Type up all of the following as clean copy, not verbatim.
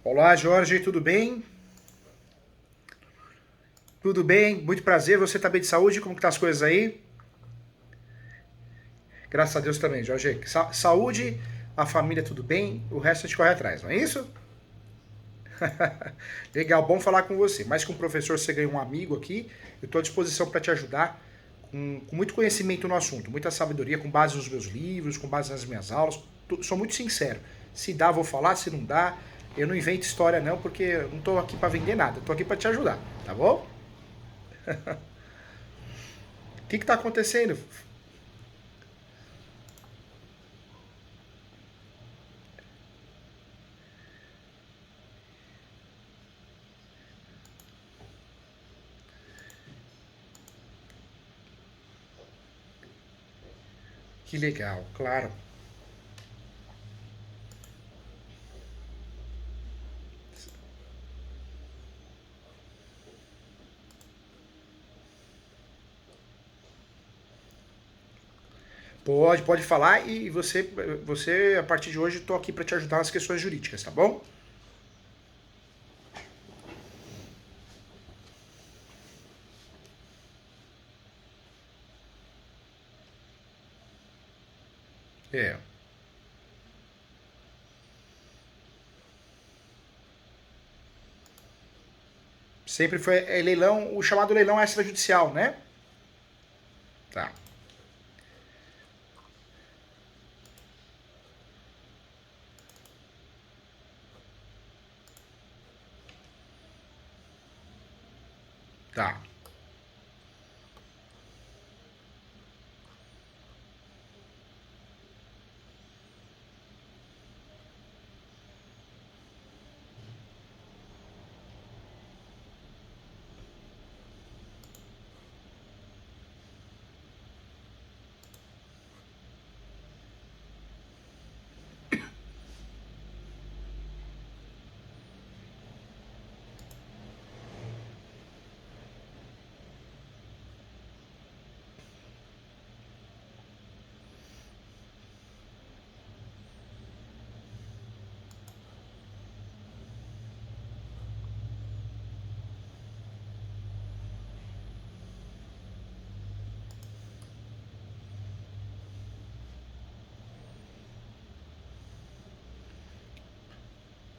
Olá, Jorge, tudo bem? Tudo bem, muito prazer. Você tá bem de saúde? Como que tá as coisas aí? Graças a Deus também, Jorge. Saúde, a família tudo bem, o resto a gente corre atrás, não é isso? Legal, bom falar com você. Mais que um professor, você ganhou um amigo aqui. Eu estou à disposição para te ajudar com muito conhecimento no assunto, muita sabedoria, com base nos meus livros, com base nas minhas aulas. Sou muito sincero. Se dá, vou falar. Se não dá, eu não invento história não, porque eu não estou aqui para vender nada. Estou aqui para te ajudar, tá bom? O que está acontecendo? Que legal, claro. Pode falar e você a partir de hoje, estou aqui para te ajudar nas questões jurídicas, tá bom? É. Sempre foi leilão, o chamado leilão extrajudicial, né? Tá, tá.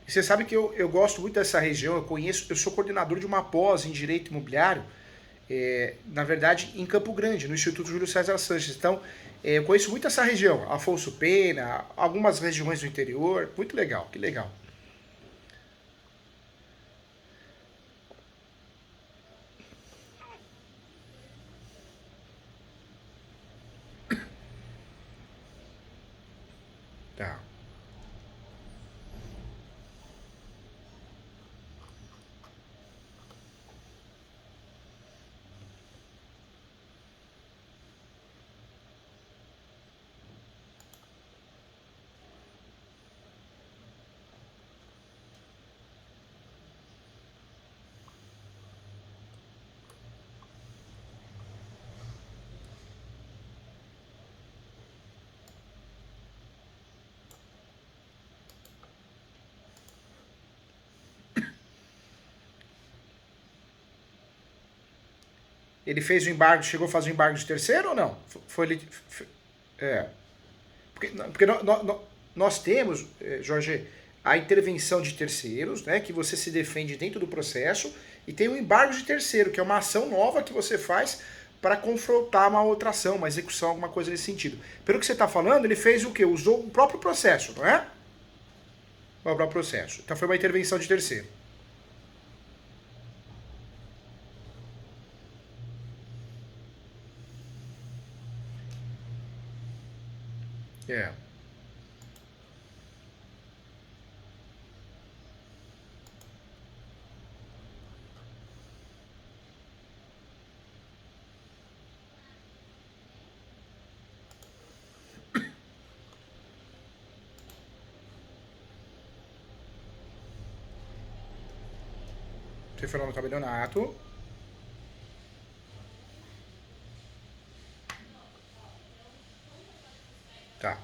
E você sabe que eu gosto muito dessa região, eu sou coordenador de uma pós em Direito Imobiliário, na verdade, em Campo Grande, no Instituto Júlio César Sanches. Então, eu conheço muito essa região, Afonso Pena, algumas regiões do interior, muito legal, que legal. Tá. Ele fez o embargo, chegou a fazer o embargo de terceiro ou não? Foi ele. É. Porque nós temos, Jorge, a intervenção de terceiros, né, que você se defende dentro do processo, e tem o embargo de terceiro, que é uma ação nova que você faz para confrontar uma outra ação, uma execução, alguma coisa nesse sentido. Pelo que você está falando, ele fez o quê? Usou o próprio processo, não é? O próprio processo. Então foi uma intervenção de terceiro. É. Você foi lá no campeonato. Tá.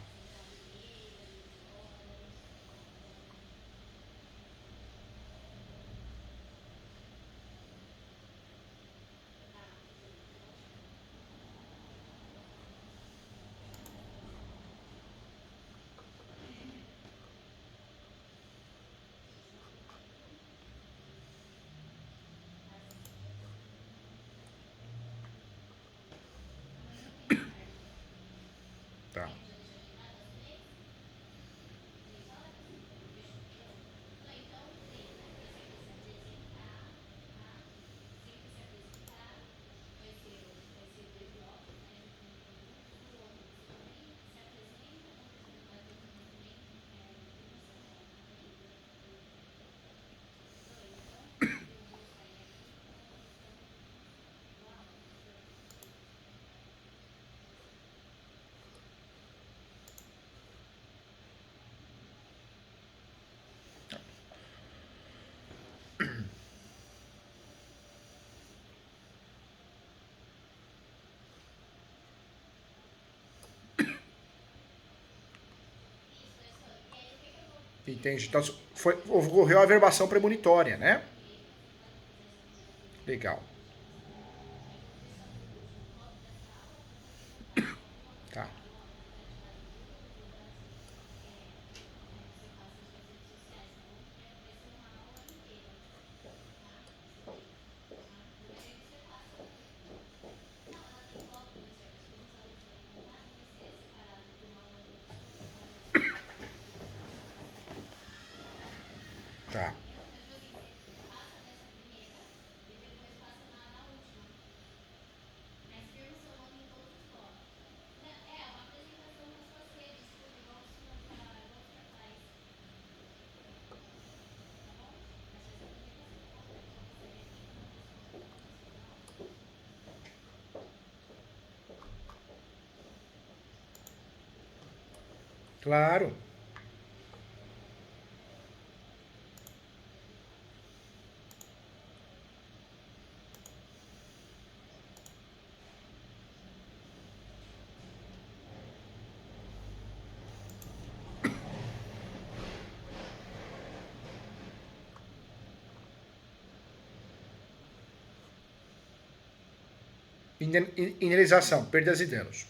Entende? Então ocorreu a averbação premonitória, né? Legal. Tá. Tá. Claro. Indenização, perdas e danos.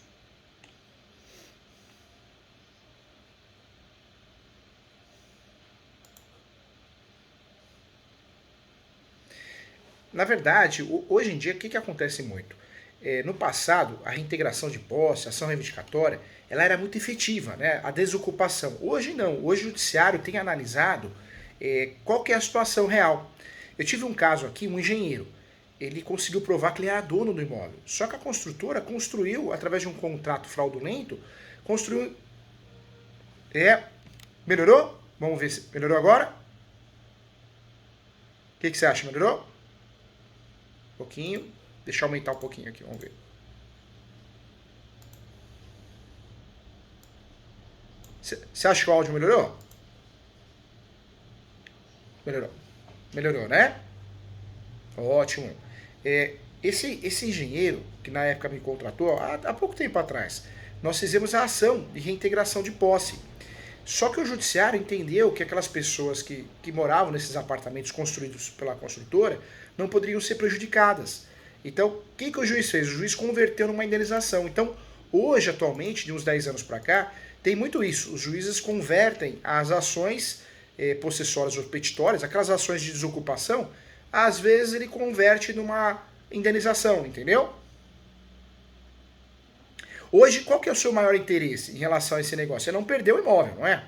Na verdade, hoje em dia, o que acontece muito? No passado, a reintegração de posse, a ação reivindicatória, ela era muito efetiva, né? A desocupação. Hoje não. Hoje o judiciário tem analisado qual que é a situação real. Eu tive um caso aqui, um engenheiro. Ele conseguiu provar que ele era dono do imóvel. Só que a construtora construiu, através de um contrato fraudulento, construiu... Melhorou? Vamos ver se melhorou agora. O que você acha? Melhorou? Um pouquinho. Deixa eu aumentar um pouquinho aqui, vamos ver. Você acha que o áudio melhorou? Melhorou. Melhorou, né? Ótimo. Esse engenheiro, que na época me contratou, há pouco tempo atrás, nós fizemos a ação de reintegração de posse. Só que o judiciário entendeu que aquelas pessoas que moravam nesses apartamentos construídos pela construtora não poderiam ser prejudicadas. Então, o que o juiz fez? O juiz converteu numa indenização. Então, hoje, atualmente, de uns 10 anos para cá, tem muito isso. Os juízes convertem as ações possessórias ou petitórias, aquelas ações de desocupação, às vezes ele converte numa indenização, entendeu? Hoje, qual que é o seu maior interesse em relação a esse negócio? Você não perdeu o imóvel, não é?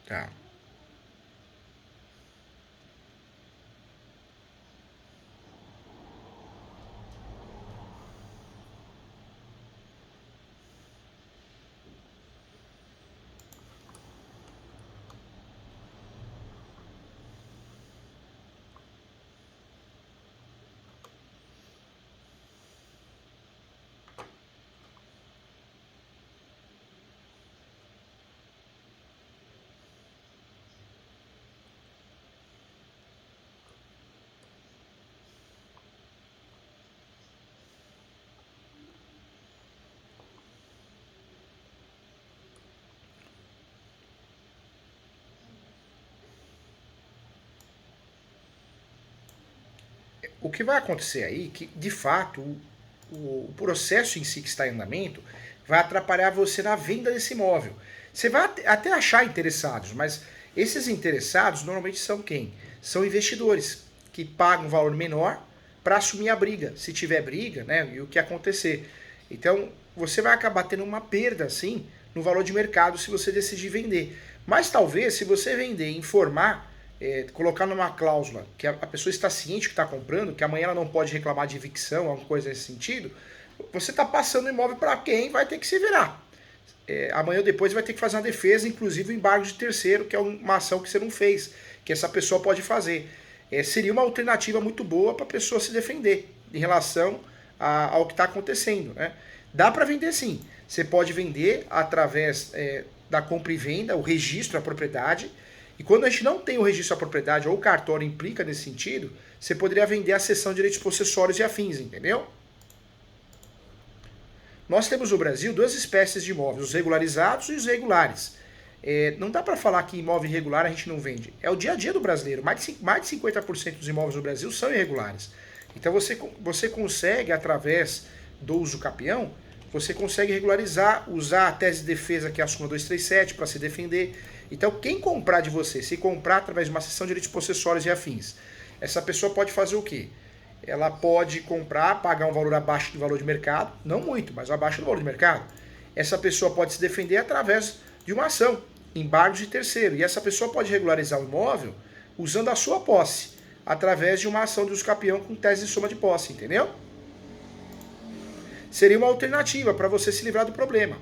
Tá. O que vai acontecer aí, que de fato o processo em si que está em andamento vai atrapalhar você na venda desse imóvel. Você vai até achar interessados, mas esses interessados normalmente são quem? São investidores que pagam um valor menor para assumir a briga, se tiver briga, né, e o que acontecer. Então, você vai acabar tendo uma perda, assim, no valor de mercado se você decidir vender. Mas talvez, se você vender e informar, colocar numa cláusula que a pessoa está ciente que está comprando, que amanhã ela não pode reclamar de evicção, alguma coisa nesse sentido, você está passando o imóvel para quem vai ter que se virar. Amanhã ou depois vai ter que fazer uma defesa, inclusive o embargo de terceiro, que é uma ação que você não fez, que essa pessoa pode fazer. Seria uma alternativa muito boa para a pessoa se defender em relação ao que está acontecendo, né? Dá para vender sim. Você pode vender através da compra e venda, o registro à propriedade. E quando a gente não tem o registro à propriedade ou o cartório implica nesse sentido, você poderia vender a cessão de direitos possessórios e afins, entendeu? Nós temos no Brasil duas espécies de imóveis, os regularizados e os irregulares. Não dá para falar que imóvel irregular a gente não vende. É o dia a dia do brasileiro. Mais de 50% dos imóveis no Brasil são irregulares. Então você consegue, através do uso capião, você consegue regularizar, usar a tese de defesa que é a súmula 237 para se defender. Então quem comprar de você, se comprar através de uma cessão de direitos possessórios e afins, essa pessoa pode fazer o quê? Ela pode comprar, pagar um valor abaixo do valor de mercado, não muito, mas abaixo do valor de mercado. Essa pessoa pode se defender através de uma ação, embargos de terceiro. E essa pessoa pode regularizar o imóvel usando a sua posse, através de uma ação de uso capião com tese de soma de posse, entendeu? Seria uma alternativa para você se livrar do problema.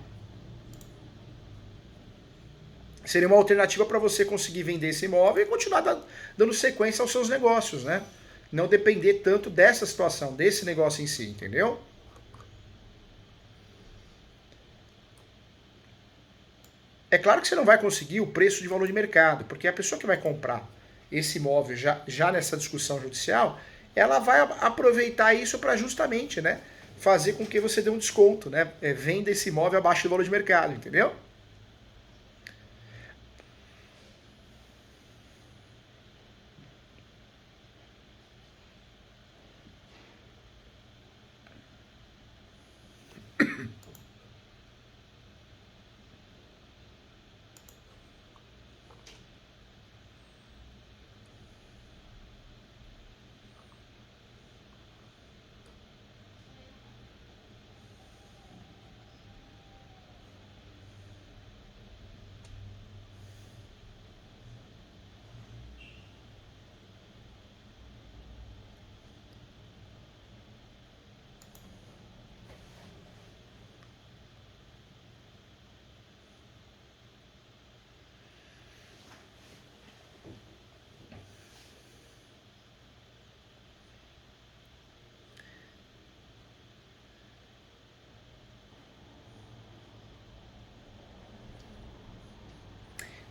Seria uma alternativa para você conseguir vender esse imóvel e continuar dando sequência aos seus negócios, né? Não depender tanto dessa situação, desse negócio em si, entendeu? É claro que você não vai conseguir o preço de valor de mercado, porque a pessoa que vai comprar esse imóvel já nessa discussão judicial, ela vai aproveitar isso para justamente, né, fazer com que você dê um desconto, né? Venda esse imóvel abaixo do valor de mercado, entendeu?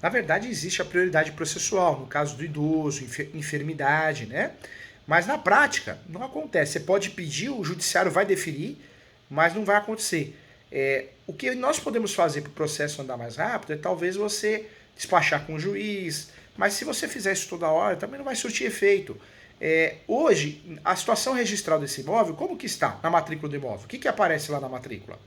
Na verdade, existe a prioridade processual, no caso do idoso, enfermidade, né? Mas na prática, não acontece. Você pode pedir, o judiciário vai deferir, mas não vai acontecer. O que nós podemos fazer para o processo andar mais rápido é talvez você despachar com o juiz, mas se você fizer isso toda hora, também não vai surtir efeito. Hoje, a situação registral desse imóvel, como que está na matrícula do imóvel? O que aparece lá na matrícula?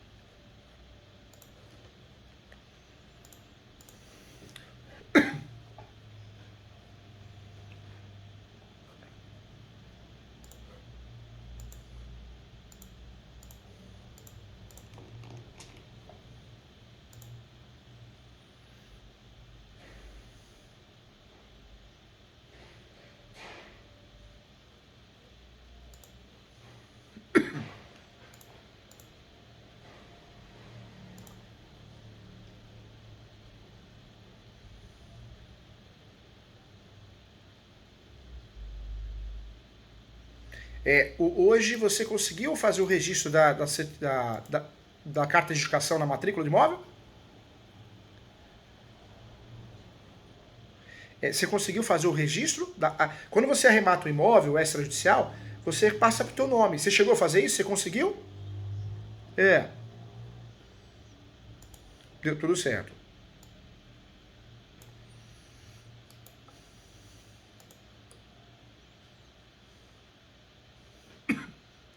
Hoje você conseguiu fazer o registro da carta de indicação na matrícula do imóvel? Você conseguiu fazer o registro? Quando você arremata o imóvel extrajudicial, você passa para o teu nome. Você chegou a fazer isso? Você conseguiu? É, deu tudo certo.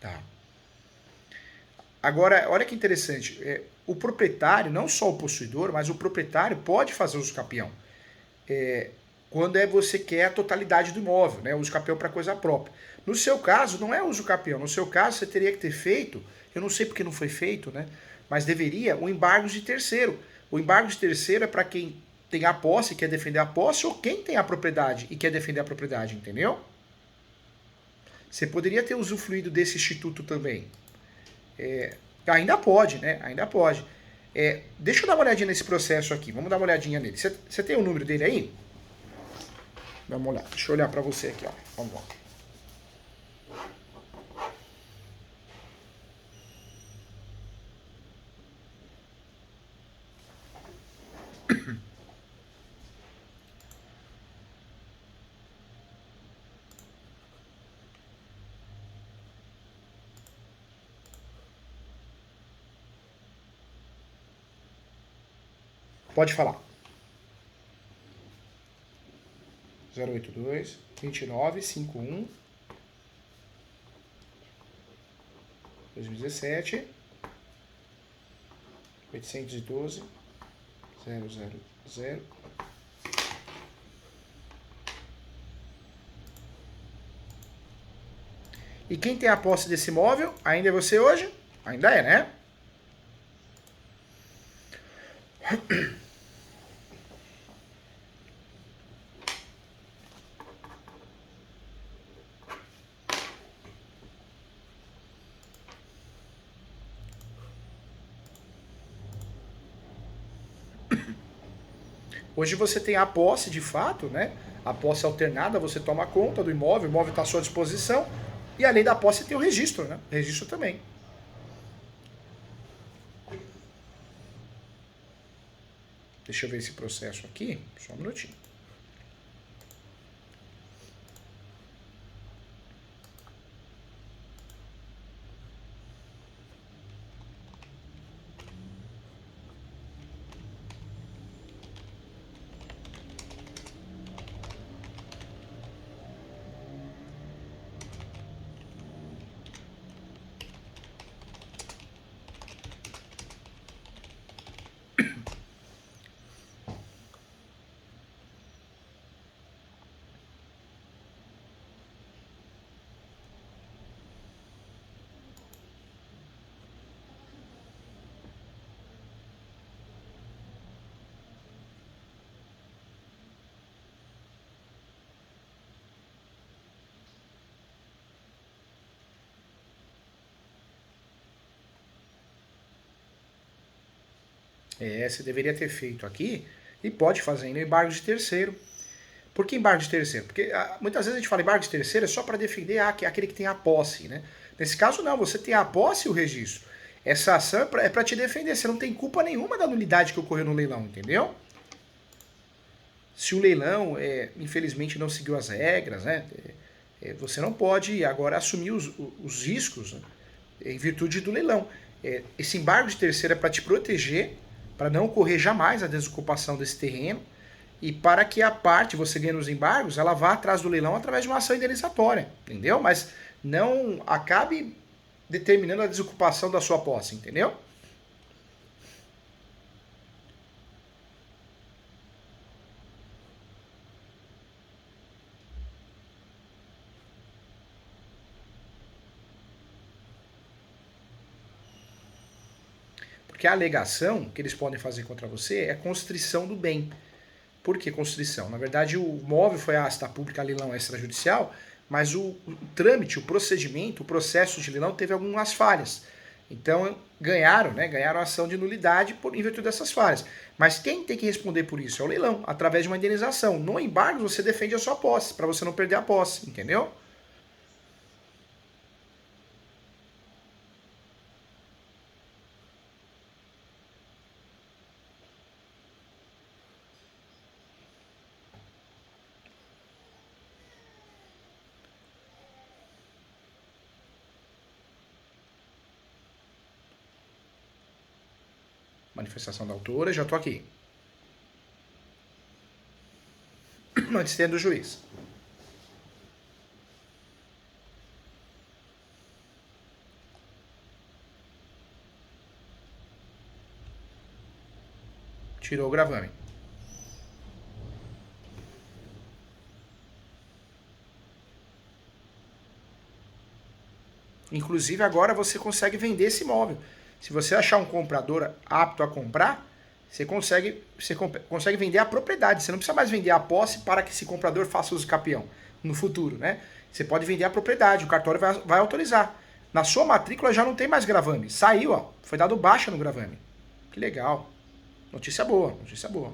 Tá. Agora, olha que interessante. O proprietário, não só o possuidor, mas o proprietário pode fazer uso capião. É, quando você quer a totalidade do imóvel, né? Uso capião para coisa própria. No seu caso, não é uso capião. No seu caso, você teria que ter feito, eu não sei porque não foi feito, né? Mas deveria, o embargo de terceiro. O embargo de terceiro é para quem tem a posse e quer defender a posse, ou quem tem a propriedade e quer defender a propriedade, entendeu? Você poderia ter usufruído desse instituto também. Ainda pode, né? Ainda pode. Deixa eu dar uma olhadinha nesse processo aqui. Vamos dar uma olhadinha nele. Você tem o número dele aí? Vamos lá. Deixa eu olhar para você aqui, ó. Vamos lá. Pode falar. 082 29 51 2017 812 000. E quem tem a posse desse imóvel ainda é você hoje? Ainda é, né? Hoje você tem a posse de fato, né? A posse alternada, você toma conta do imóvel, o imóvel está à sua disposição. E além da posse tem o registro, né? Registro também. Deixa eu ver esse processo aqui, só um minutinho. Você deveria ter feito aqui e pode fazer ainda embargo de terceiro. Por que embargo de terceiro? Porque muitas vezes a gente fala embargo de terceiro é só para defender aquele que tem a posse, né? Nesse caso não, você tem a posse e o registro. Essa ação é para te defender, você não tem culpa nenhuma da nulidade que ocorreu no leilão, entendeu? Se o leilão, infelizmente, não seguiu as regras, né? Você não pode agora assumir os riscos, né, em virtude do leilão. Esse embargo de terceiro é para te proteger, para não ocorrer jamais a desocupação desse terreno e para que a parte, você ganha nos embargos, ela vá atrás do leilão através de uma ação indenizatória, entendeu? Mas não acabe determinando a desocupação da sua posse, entendeu? Porque a alegação que eles podem fazer contra você é constrição do bem. Por que constrição? Na verdade, o móvel foi a asta pública, leilão extrajudicial, mas o trâmite, o procedimento, o processo de leilão teve algumas falhas. Então, ganharam, né? Ganharam a ação de nulidade em virtude dessas falhas. Mas quem tem que responder por isso é o leilão, através de uma indenização. No embargo, você defende a sua posse, para você não perder a posse, entendeu? Manifestação da autora, já tô aqui. Antes tem do juiz. Tirou o gravame. Inclusive agora você consegue vender esse imóvel. Se você achar um comprador apto a comprar, você consegue vender a propriedade. Você não precisa mais vender a posse para que esse comprador faça uso capião no futuro, né? Você pode vender a propriedade, o cartório vai autorizar. Na sua matrícula já não tem mais gravame. Saiu, ó. Foi dado baixa no gravame. Que legal. Notícia boa, notícia boa.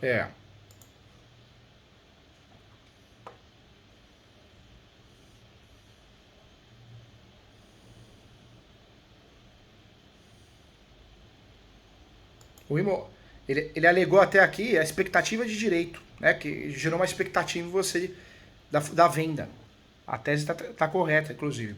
É. O imo... Ele alegou até aqui a expectativa de direito, né? Que gerou uma expectativa em você da venda. A tese tá correta, inclusive.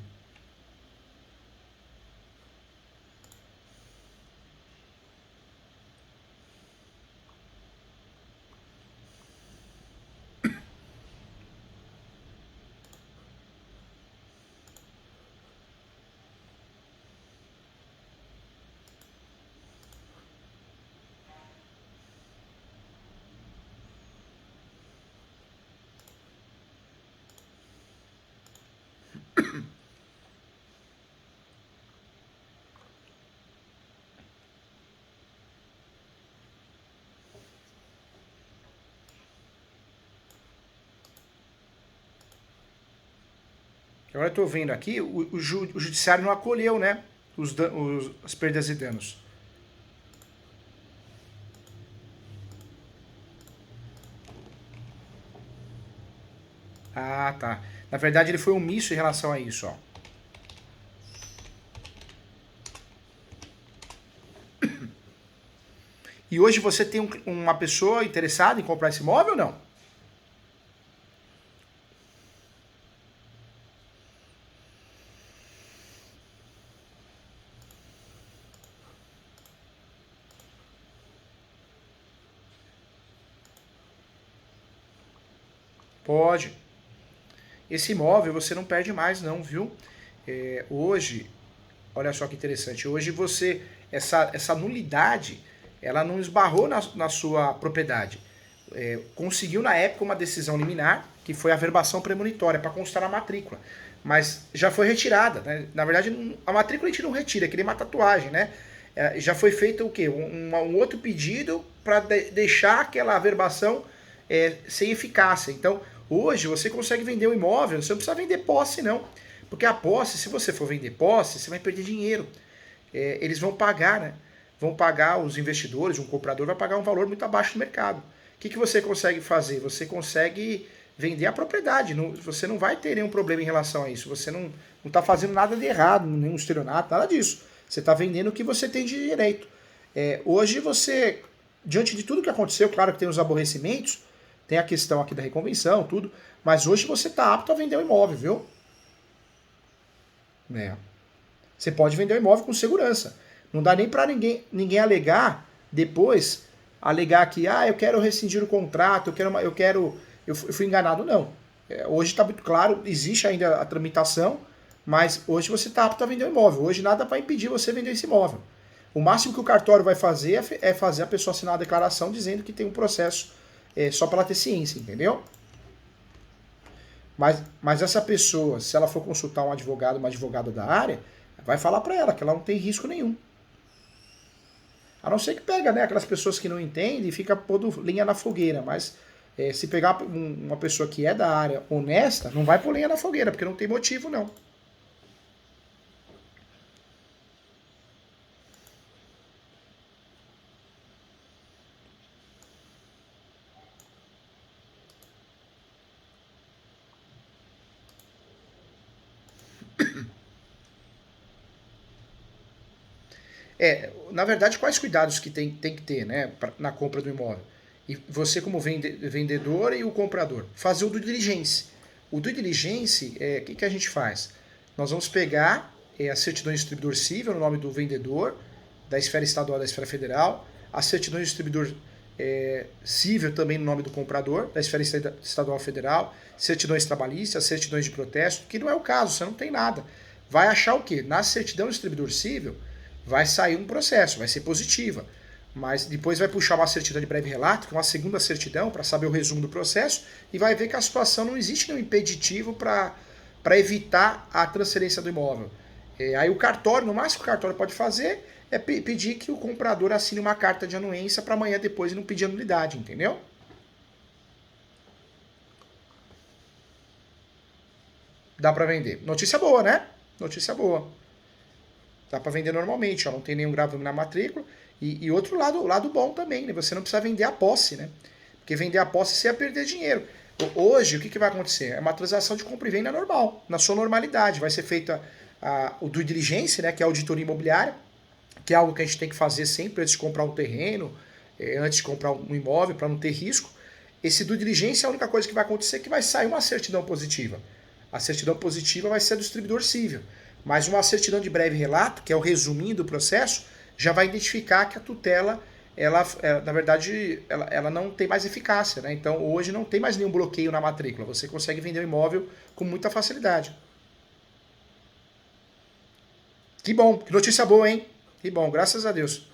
Agora eu estou vendo aqui, o judiciário não acolheu, né? As perdas e danos. Ah, tá. Na verdade, ele foi omisso em relação a isso, ó. E hoje você tem uma pessoa interessada em comprar esse imóvel ou não? Pode. Esse imóvel você não perde mais, não, viu? Hoje, olha só que interessante. Hoje você, essa nulidade, ela não esbarrou na sua propriedade. Conseguiu na época uma decisão liminar, que foi a averbação premonitória, para constar na matrícula. Mas já foi retirada, né? Na verdade, a matrícula a gente não retira, é que nem uma tatuagem, né? Já foi feito o quê? Um outro pedido para deixar aquela averbação sem eficácia. Então, hoje você consegue vender um imóvel, você não precisa vender posse, não. Porque a posse, se você for vender posse, você vai perder dinheiro. Eles vão pagar, né? Vão pagar os investidores, um comprador vai pagar um valor muito abaixo do mercado. O que você consegue fazer? Você consegue vender a propriedade. Você não vai ter nenhum problema em relação a isso. Você não está fazendo nada de errado, nenhum estelionato, nada disso. Você está vendendo o que você tem de direito. Hoje você, diante de tudo que aconteceu, claro que tem os aborrecimentos, tem a questão aqui da reconvenção, tudo, mas hoje você está apto a vender o imóvel, viu? Você pode vender o imóvel com segurança. Não dá nem para ninguém alegar depois, alegar que eu quero rescindir o contrato, eu fui enganado. Não. Hoje está muito claro, existe ainda a tramitação, mas hoje você está apto a vender o imóvel. Hoje nada vai impedir você vender esse imóvel. O máximo que o cartório vai fazer é fazer a pessoa assinar a declaração dizendo que tem um processo só para ela ter ciência, entendeu? Mas essa pessoa, se ela for consultar um advogado, uma advogada da área, vai falar para ela que ela não tem risco nenhum. A não ser que pega, né, aquelas pessoas que não entendem e fica pondo lenha na fogueira. Mas se pegar uma pessoa que é da área honesta, não vai pôr lenha na fogueira, porque não tem motivo, não. Na verdade, quais cuidados que tem que ter, né, na compra do imóvel? E você como vendedor e o comprador. Fazer o due diligence. O due diligence, o que a gente faz? Nós vamos pegar a certidão de distribuidor civil no nome do vendedor, da esfera estadual e da esfera federal, a certidão de distribuidor civil também no nome do comprador, da esfera estadual e federal, certidões trabalhistas, certidões de protesto, que não é o caso, você não tem nada. Vai achar o quê? Na certidão de distribuidor civil, vai sair um processo, vai ser positiva. Mas depois vai puxar uma certidão de breve relato, que é uma segunda certidão, para saber o resumo do processo, e vai ver que a situação não existe nenhum impeditivo para evitar a transferência do imóvel. Aí o cartório, no máximo que o cartório pode fazer, é pedir que o comprador assine uma carta de anuência para amanhã depois não pedir anulidade, entendeu? Dá para vender. Notícia boa, né? Notícia boa. Dá para vender normalmente, ó, não tem nenhum gravamen na matrícula. E outro lado bom também, né? Você não precisa vender a posse, né? Porque vender a posse você ia perder dinheiro. Hoje, o que vai acontecer? É uma transação de compra e venda normal, na sua normalidade. Vai ser feita o due diligence, né? Que é a auditoria imobiliária, que é algo que a gente tem que fazer sempre antes de comprar um terreno, antes de comprar um imóvel, para não ter risco. Esse due diligence, a única coisa que vai acontecer é que vai sair uma certidão positiva. A certidão positiva vai ser do distribuidor civil. Mas uma certidão de breve relato, que é o resuminho do processo, já vai identificar que a tutela, na verdade, ela não tem mais eficácia. Né? Então, hoje não tem mais nenhum bloqueio na matrícula. Você consegue vender o imóvel com muita facilidade. Que bom, que notícia boa, hein? Que bom, graças a Deus.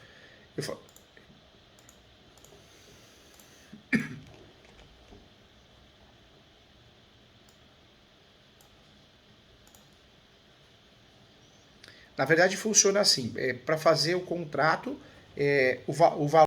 Na verdade, funciona assim: para fazer o contrato, o valor